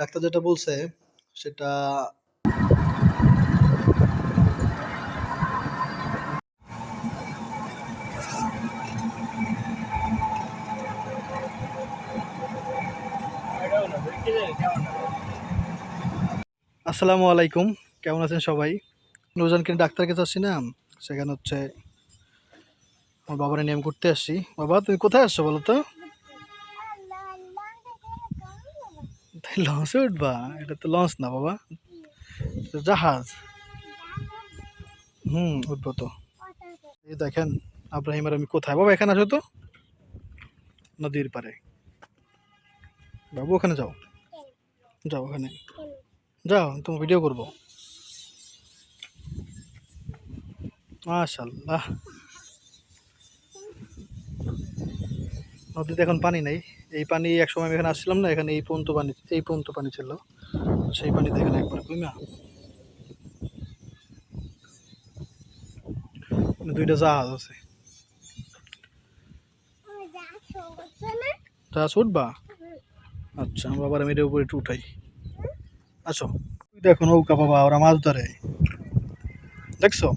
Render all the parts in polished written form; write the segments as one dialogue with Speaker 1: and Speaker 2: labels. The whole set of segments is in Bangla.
Speaker 1: ডাক্তার যেটা বলছে সেটা আসসালামু আলাইকুম, কেমন আছেন সবাই? নূরজানকে ডাক্তারের কাছে আসছি না, সেখানে হচ্ছে আমার বাবার নিয়ম করতে আসছি। বাবা তুমি কোথায় আসছো বলো তো? লঞ্চে উঠবা? এটা তো লঞ্চ না বাবা, এটা জাহাজ। উঠবো তো। এই দেখেন আব্রাহিম আর আমি কোথায়। বাবা এখানে আসো তো, নদীর পারে। বাবু ওখানে যাও, যাও ওখানে যাও, তুমি ভিডিও করবো। মাশাআল্লাহ, নদীতে এখন পানি নাই। এই পানি এক সময় আমি এখানে আসছিলাম না, এখানে এই পর্যন্ত পানি ছিল, সেই পানিতে এখানে একবার কইমা দুইটা জাহাজ আছে। জাহাজ উঠবা? আচ্ছা, আমার বাবার আমি এটার উপরে একটু উঠাই। আসো, দেখো নৌকা বাবা, ওরা মাছ ধরে, দেখছো?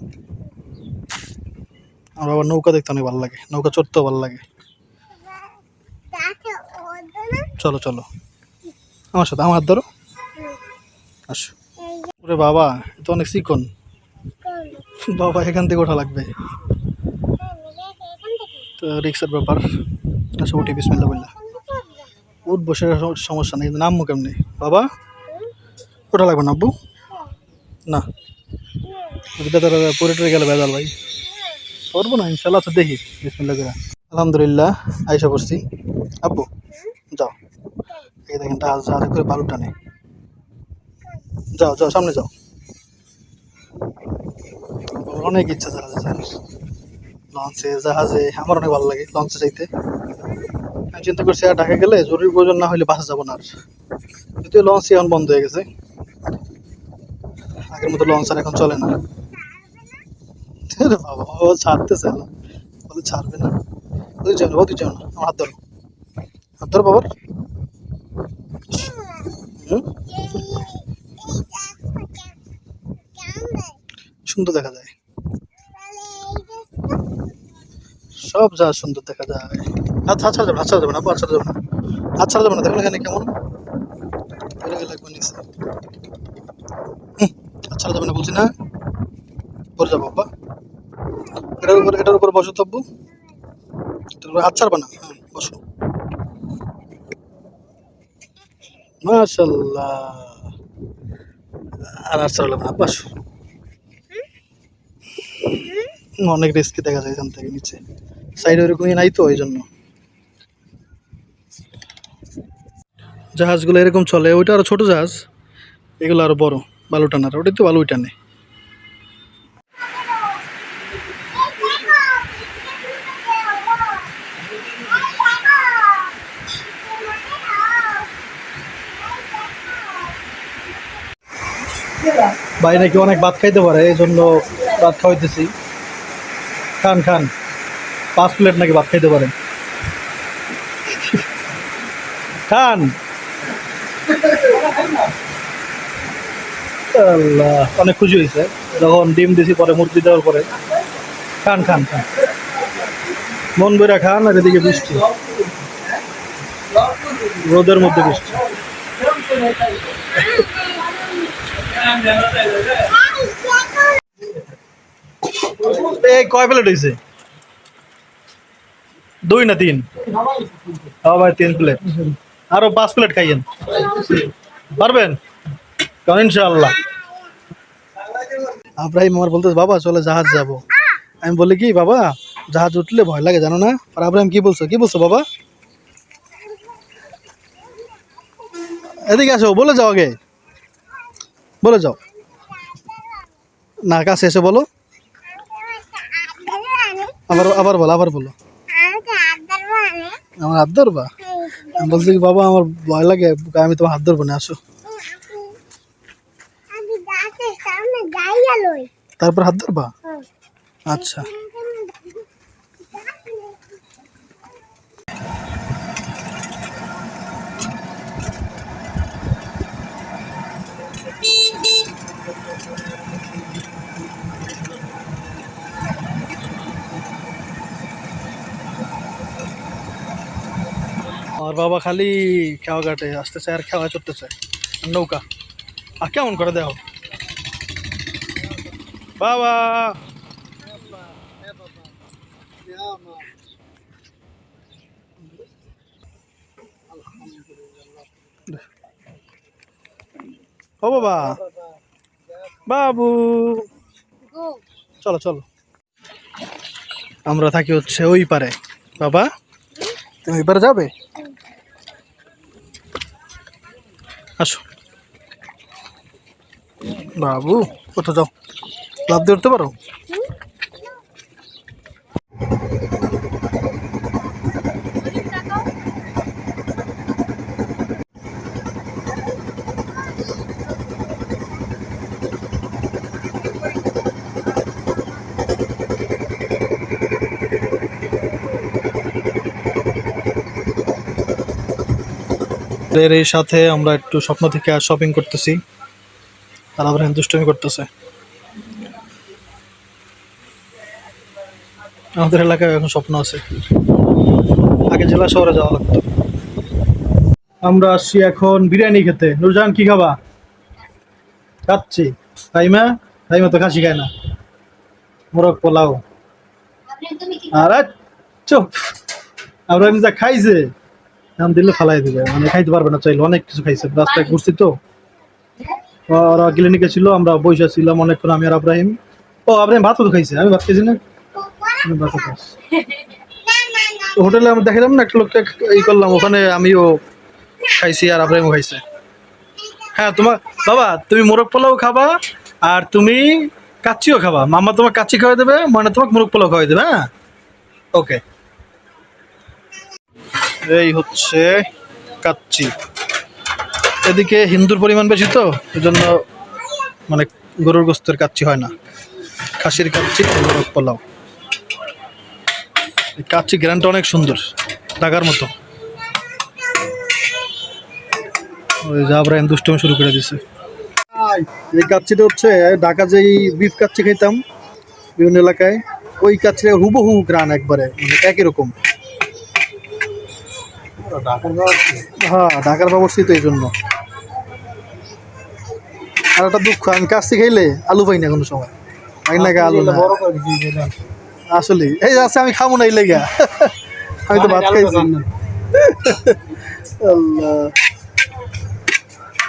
Speaker 1: আমার বাবার নৌকা দেখতে অনেক ভালো লাগে, নৌকা চড়তেও ভালো লাগে। চলো চলো আমার সাথে, আমার হাত ধরো, আসো। ওরে বাবা, এ তো অনেক চিকন। বাবা এখান থেকে ওঠা লাগবে, তো রিক্সের ব্যাপার। আসো উঠি, বিসমিল্লাহ বললা উঠবো, সেটা সমস্যা নেই, কিন্তু নামবো কেমনি বাবা? ওঠা লাগবে না আব্বু, না পরে টরে গেলে বেজাল ভাই, করবো না ইনশাল্লাহ। তো দেখি বিসমিল্লাহ করে। আলহামদুলিল্লাহ আইসা পড়ছি। আব্বু যাও, এই দেখেন জাহাজে করে বালু টানে। যাও যাও সামনে যাও। অনেক ইচ্ছা জাহাজে, লঞ্চে জাহাজে আমার অনেক ভালো লাগে লঞ্চে যাইতে। আমি চিন্তা করছি আর ঢাকা গেলে জরুরি প্রয়োজন না হলে বাসে যাবো না আর, যদিও লঞ্চ এখন বন্ধ হয়ে গেছে, আগের মতো লঞ্চ আর এখন চলে না। বাবা ও ছাড়তেছে না, বলে ছাড়বে না। ওই যাও না, ওই যাও না, আমার হাত ধরো, হাত ধরো বাবার। হুম, সুন্দর দেখা যায়, সব যা সুন্দর দেখা যায়। আচ্ছা আচ্ছা যাবে না, আচ্ছা যাবে না, আচ্ছা যাবে না, আচ্ছা যাবে না। দেখুন এখানে কেমন লাগবে নিচে। আচ্ছা যাবে না বলছি না, পরে যাবো বাবা। এটার উপর বসো তব্বু, হাত ছাড়বে না, হ্যাঁ বসো। মাশাল্লাহ, আর ছাড়লাম না, বসো। অনেক রিস্কি দেখা যায় এখান থেকে নিচে, সাইডে ওইরকমই নাই তো, ওই জন্য জাহাজগুলো এরকম চলে। ওইটা আরো ছোট জাহাজ, এগুলো আরো বড়, বালু টানার। ওটাই তো বালুই টানে। ভাই নাকি অনেক ভাত খাইতে পারে, এই জন্য ভাত খাওয়াইতেছি। খান খান, 5 প্লেট নাকি ভাত খাইতে পারে, খান। আল্লাহ, অনেক খুশি হয়েছে যখন ডিম দিছি পরে, মুরগি দেওয়ার পরে। খান খান খান, মন বইরা খান। আর এদিকে বৃষ্টি, রোদের মধ্যে বৃষ্টি। এই কয় প্লেট হয়েছে? 2 না 3? হ্যাঁ ভাই 3 প্লেট, আরো 5 প্লেট খাইয়েন, পারবেন? কারণ ইনশাআল্লাহ। আব্রাহিম আমার বলতেছে বাবা চলে জাহাজ যাব। আমি বলি কি বাবা, জাহাজ উঠলে ভয় লাগে জানো না? আর আব্রাহিম কি বলছো, কি বলছো বাবা? এদিকে আসো, বলে যাও আগে, বলে যাও। না কাছে এসে বলো, আবার আবার বলো, আবার বলো। আমার হাত ধরবা? আমি বলছি কি বাবা আমার ভয় লাগে, আমি তোমার হাত ধরবো না, আসো। তারপর হাত ধরবা? আচ্ছা। আমার বাবা খালি খাওয়া ঘাটে আসতে চায় আর খাওয়া চড়তে চায়। নৌকা আর কেমন করে দেখো বাবা। ও বাবা বাবু চলো চলো। আমরা থাকি হচ্ছে ওই পারে। বাবা তুমি ওই পারে যাবে? আসো বাবু। কোথাও যাও, লাফ দিয়ে উঠতে পারো? এর এই সাথে আমরা একটু স্বপ্ন থেকে শপিং করতেছি, আর আবার দুষ্টুমি করতেছে। আমাদের এলাকায় এখন স্বপ্ন আছে, আগে জেলা শহরে যাওয়া লাগতো। আমরা আসছি এখন বিরিয়ানি খেতে। নুরজাহান কি খাবা? খাচ্ছি। তাইমা তাইমা তো খাসি খায় না, মোরগ পোলাও। আর চুপ, আমরা যা খাইছে দাম দিলে ফালাই দিবে, মানে খাইতে পারবে না চাইলে। অনেক কিছু খাইছে, রাস্তায় ঘুরছি তো। ওরা ক্লিনিকে ছিল, আমরা বসে ছিলাম অনেকক্ষণ, আমি আর আব্রাহিম। ও আব্রাহিম ভাতও তো খাইছে, আমি ভাত খাইছি না? আমি ভাতও খাইছি। হোটেলে আমরা দেখালাম না একটা লোককে ই করলাম, ওখানে আমিও খাইছি আর আব্রাহিমও খাইছে। হ্যাঁ তোমার বাবা, তুমি মোরগ পোলাও খাবা আর তুমি কাচ্চিও খাবা। মামা তোমার কাচ্চি খাওয়াই দেবে, মানে তোমাকে মোরগ পোলাও খাওয়াই দেবে। হ্যাঁ ওকে। এই হচ্ছে কাচ্চি। এদিকে হিন্দুর পরিমাণ বেশি তো, এই জন্য মানে গরুর গোস্তের কাচ্চি হয় না, খাসির কাচ্চি মোরগ পোলাও। এই কাচ্চি গ্রানটা অনেক সুন্দর, টাকার মতো। ওই যে আবার দুষ্টুমি শুরু করে দিছে। এই কাচ্চিটা হচ্ছে ঢাকা যেই বিফ কাচ্চি খাইতাম বিভিন্ন এলাকায়, ওই কাচ্চিটা হুবহু গ্রান একবারে, মানে একই রকম। হ্যাঁ ঢাকার বাবরচি তো এই জন্য। আর একটা দুঃখ, আমি কাচ্চি খাইলে আলু পাই না কোনো সময়। আলু না আসলে এই আছে, আমি খাবো না এই লেগা। আমি তো ভাত খাইছি। আল্লাহ,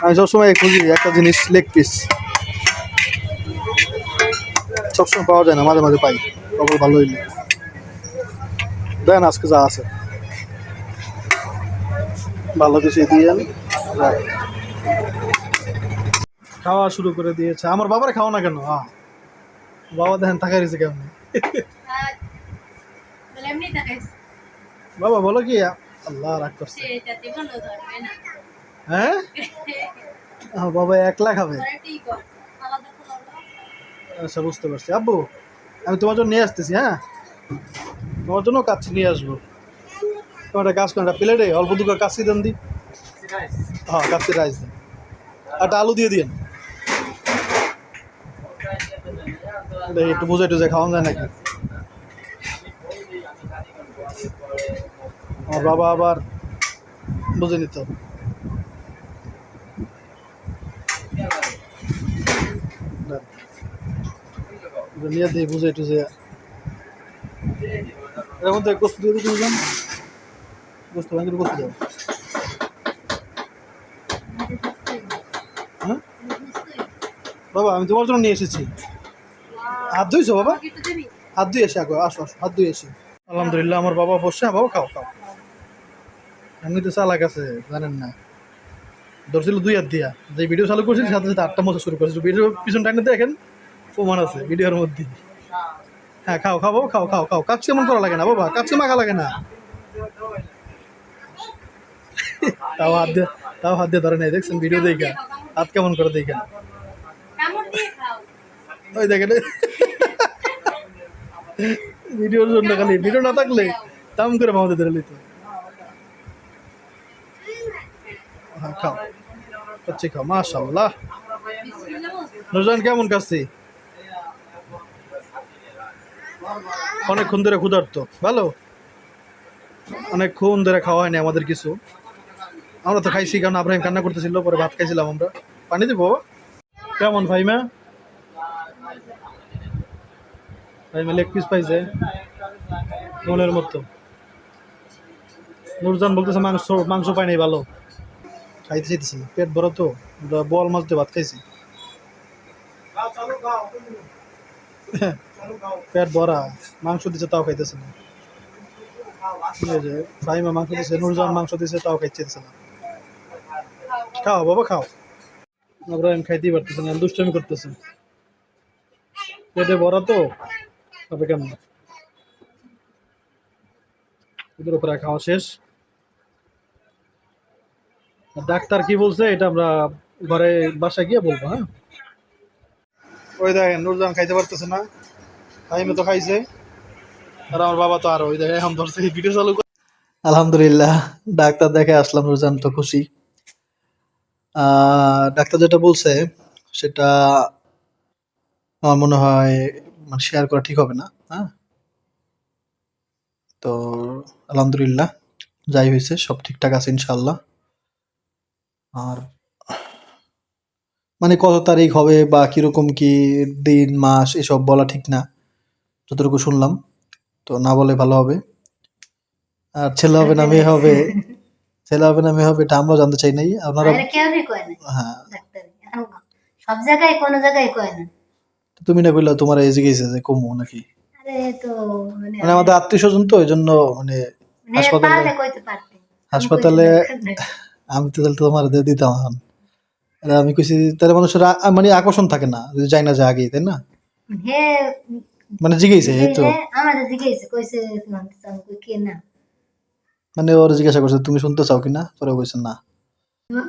Speaker 1: আমি সবসময় খুঁজি একটা জিনিস, লেগ পিস। সবসময় পাওয়া যায় না, মাঝে মাঝে পাই, খবর ভালো হইলে। দেন আজকে যা আছে ভালো কিছু দিয়ে খাওয়া শুরু করে দিয়েছে। আমার বাবার খাওয়া না কেন? বাবা দেখেন তাকাই রয়েছে কেমন। বাবা বলো কি? আল্লাহ রাগ করছে। হ্যাঁ বাবা একলা খাবে। আচ্ছা বুঝতে পারছি। আব্বু আমি তোমার জন্য নিয়ে আসতেছি। হ্যাঁ তোমার জন্য কাচ্চি নিয়ে আসবো। তোমার একটা কাজ করেন, একটা প্লেটে অল্প দুটো কাচ্চি দেন দি। হ্যাঁ কাচ্চি রাইস দেন, একটা আলু দিয়ে দিন। একটু বুঝে টুঝে খাওয়ান যায় নাকি? আমার বাবা আবার বুঝে নিত। নিয়ে দিই বুঝে টুঝে। এর মধ্যে গোস্ত দিয়ে দিতে বুঝলাম, গোস্ত ভাঙিয়ে গোস্ত দেবো। হ্যাঁ বাবা আমি তোমার জন্য নিয়ে এসেছি। হাত ধুইছো বাবা? হাত ধুয়ে এসে আসো আসো, হাত ধুয়ে এসে। আলহামদুলিল্লাহ আমার বাবা বসছে। বাবা খাও খাও। এমনি তো চালাক আছে জানেন না, ধরছিল 2 হাত দিয়া। যে ভিডিও চালু করছিল সাথে সাথে 8টা মতো শুরু করেছিল। ভিডিও পিছন টাইমে দেখেন, প্রমাণ আছে ভিডিওর মধ্যে। হ্যাঁ খাও খাও বাবা, খাও খাও খাও। কাচ্চি এমন করা লাগে না বাবা, কাচ্চি মাখা লাগে না। তাও হাত দিয়ে ধরে নাই, দেখছেন ভিডিও দেখা হাত কেমন করে দেখেন। ওই দেখেন ভিডিওর জন্য, খালি ভিডিও না থাকলে দাম করে ভাবতে ধরে নিত। খাও কাচ্চি খাও। মাশাআল্লাহ নুরজান কেমন কাচ্চি? অনেকক্ষণ ধরে ক্ষুধার্ত। ভালো অনেকক্ষণ ধরে খাওয়া হয়নি আমাদের কিছু। আমরা তো খাইছি, কারণ আব্রাহিম কান্না করতেছিল, পরে ভাত খাইছিলাম আমরা। পানি দেবো? কেমন ফাহিমা? ফাহিমা লেগ পিস পাইছে মনের মতো। নুরজান বলতেছে মাংস মাংস পাই নাই ভালো, খাইতে চাইতেছি না, পেট বড় তো। আমরা বল মাছ দিয়ে ভাত খাইছি, পেট ভরা। মাংস দিছে তাও খাইতেছে না। এই যে ফাহিমা মাংস দিছে, নুরজান মাংস দিছে, তাও খাইতেছে না। খাও বাবা খাও। আব্রাহিম খাইতেই পারতেছে না, দুষ্টামি করতেছে, পেটে ভরা তো, তবে কেমন। এদের উপরে খাওয়া শেষ। আর ডাক্তার কি বলছে এটা আমরা ঘরে বাসায় গিয়ে বলবো, হ্যাঁ। ওই দেখেন নুরজান খাইতে পারতেছে না, ফাহিমা তো খাইছে, আর আমার বাবা তো আরো, ওই দেখেন এখন ধরছে ভিডিও চালু করে। আলহামদুলিল্লাহ, ডাক্তার দেখে আসলাম, নুরজান তো খুশি। ডাক্তার যেটা বলছে সেটা আমার মনে হয় মানে শেয়ার করা ঠিক হবে না, হ্যাঁ। তো আলহামদুলিল্লাহ, যাই হয়েছে সব ঠিকঠাক আছে ইনশাল্লাহ। আর মানে কত তারিখ হবে বা কিরকম কি দিন মাস এসব বলা ঠিক না, যতটুকু শুনলাম। তো না বলে ভালো হবে। আর ছেলে হবে না মেয়ে হবে, ছেলে হবে না মেয়ে হবে এটা আমরাও জানতে চাই নাই, আপনারা। হ্যাঁ,
Speaker 2: সব জায়গায় কোনো জায়গায় কয় না।
Speaker 1: তুমি না কইলা তোমার এজে গেছে যে কমু নাকি?
Speaker 2: আরে তো
Speaker 1: মানে আমাদের আত্মীয় স্বজন তো, এই জন্য মানে হাসপাতালে হাসপাতালে আমি তো তাহলে তোমার দিয়ে দিতাম এখন। আর আমি কইছি তাহলে মানুষের মানে আকর্ষণ থাকে না যদি যাই না, যায় আগেই, তাই না?
Speaker 2: হে
Speaker 1: মানে জিজ্ঞেসে এই তো,
Speaker 2: আমাদের জিজ্ঞেস কইছে কে না,
Speaker 1: মানে ওর জিজ্ঞাসা করছে তুমি শুনতে চাও কিনা, পরে কইছে না।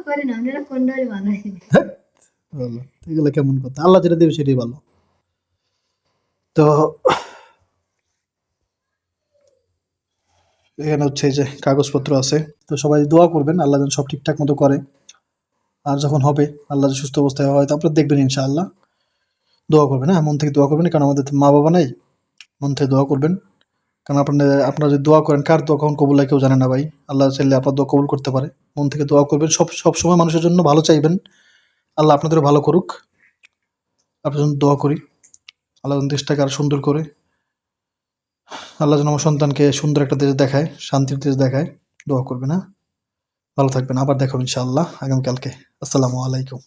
Speaker 2: করে না আমরা কোনটাই বানাই
Speaker 1: বলো এগুলো কেমন কথা, আল্লাহ যেটা দেবে সেটাই ভালো। তো এখানে হচ্ছে এই যে কাগজপত্র আছে, তো সবাই দোয়া করবেন আল্লাহ যেন সব ঠিকঠাক মতো করে। আর যখন হবে আল্লাহ যদি সুস্থ অবস্থায় হয় তারপরে দেখবেন ইনশাআল্লাহ। দোয়া করবেন, হ্যাঁ, মন থেকে দোয়া করবেন, কারণ আমাদের তো মা বাবা নাই। মন থেকে দোয়া করবেন, কারণ আপনারা যদি দোয়া করেন, কার দোয়া কখন কবুল হয় কেউ জানে না ভাই। আল্লাহ চাইলে আপনার দোয়া কবুল করতে পারে। মন থেকে দোয়া করবেন, সব সময় মানুষের জন্য ভালো চাইবেন, আল্লাহ আপনাদেরও ভালো করুক। আপনার জন্য দোয়া করি, আল্লাহ যেন দেশটাকে আরো সুন্দর করে, আল্লাহ যেন আমার সন্তানকে সুন্দর একটা দেশ দেখায়, শান্তির দেশ দেখায়। দোয়া করবেন, হ্যাঁ। ভালো থাকবেন, আবার দেখা হবে ইনশাআল্লাহ আগামীকালকে। আসসালামু আলাইকুম।